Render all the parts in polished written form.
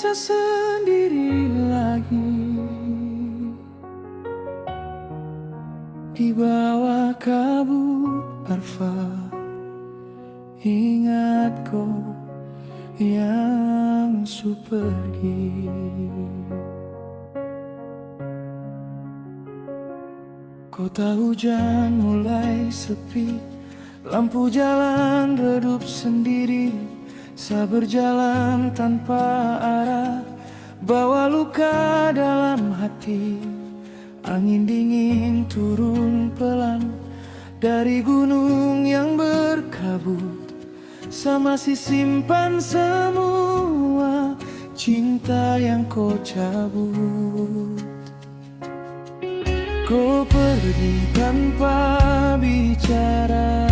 merasa sendiri lagi di bawah kabut arfa. Ingat kau yang su pergi. Kota hujan mulai sepi, lampu jalan redup sendiri. Saya berjalan tanpa arah, bawa luka dalam hati. Angin dingin turun pelan dari gunung yang berkabut. Saya masih simpan semua cinta yang kau cabut. Kau pergi tanpa bicara,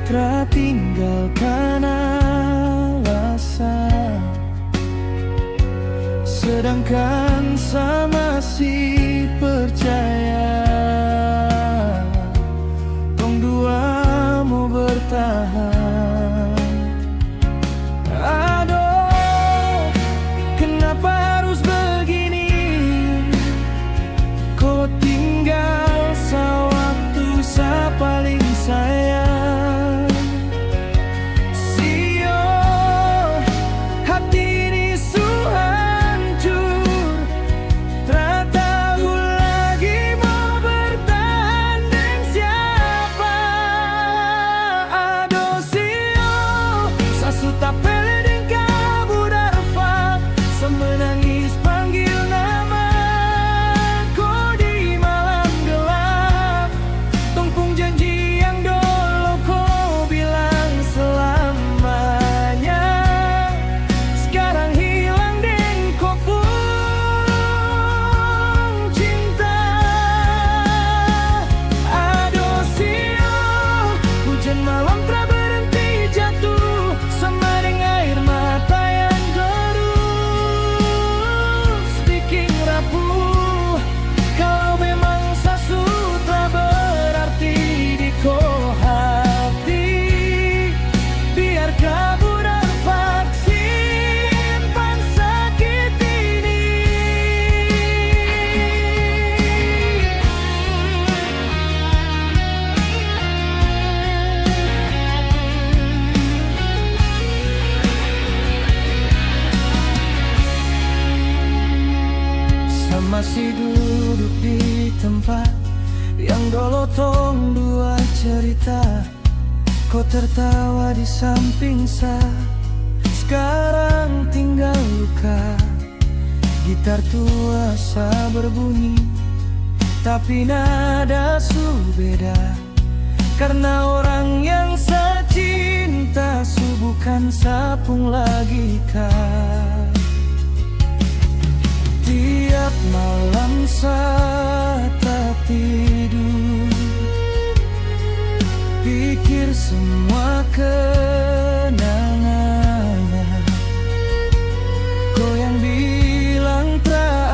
tertinggalkan alasan. Sedangkan saya masih percaya tong dua mau bertahan. Aduh, kenapa harus begini? Kau tinggal sewaktu saya paling sayang. Sio, hati ini su hancur, tak tahu lagi mau bertahan dengan siapa. Aduh sio, saya su tak pele dengan kabut arfa. Saya menangis panggil nama kau di malam gelap. Tumpung janji yang dulu kau bilang selamanya, sekarang hilang dan kau pun cinta. Aduh sio, hujan malam tak berhenti jatuh sama dengan air mata yang terus bikin rapuh. Kalau memang sasu tak berarti di kau hati, biar kabur dan vaksin pan sakit ini. Saya masih duduk di tempat yang dulu tong dua cerita. Kau tertawa di samping saya, sekarang tinggal luka. Gitar tua saya berbunyi, tapi nada su beda. Karena orang yang saya cinta su bukan sapung lagi kah. Tiap malam saya tak tidur, pikir semua kenangan. Kau yang bilang tak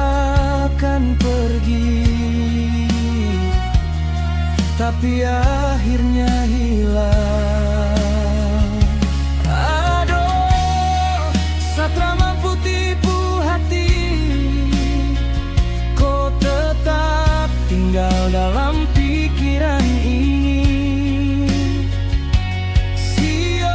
akan pergi, tapi akhirnya hilang. Aduh, saya tak mampu tipu hati. Kau tetap tinggal dalam pikiran ini. Sio,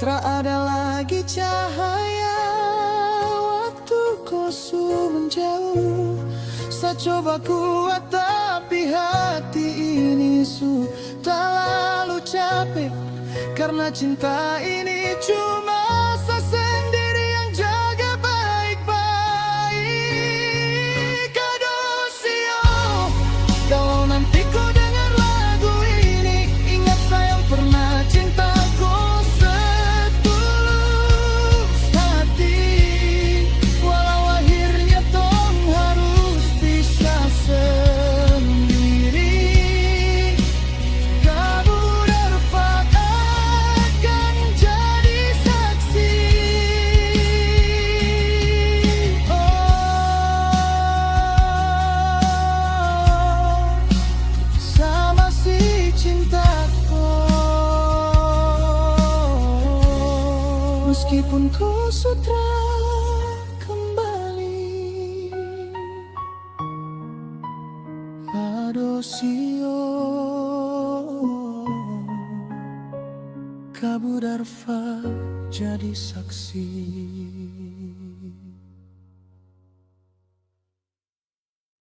Tak ada lagi cahaya, waktu kosong menjauh. Saya coba kuat tapi hati ini sudah lalu capek. Karena cinta ini cuma saya sendiri yang jaga baik-baik. Kadosio, kalau nanti kau dengar lagu ini, ingat saya pernah cintaku setulus hati. Walau akhirnya tong harus pisah sendiri, Kamu Darfat akan jadi saksi. Sama si cintaku, meskipun kau sudah kembali. Adosio, Kabu Darfat jadi saksi.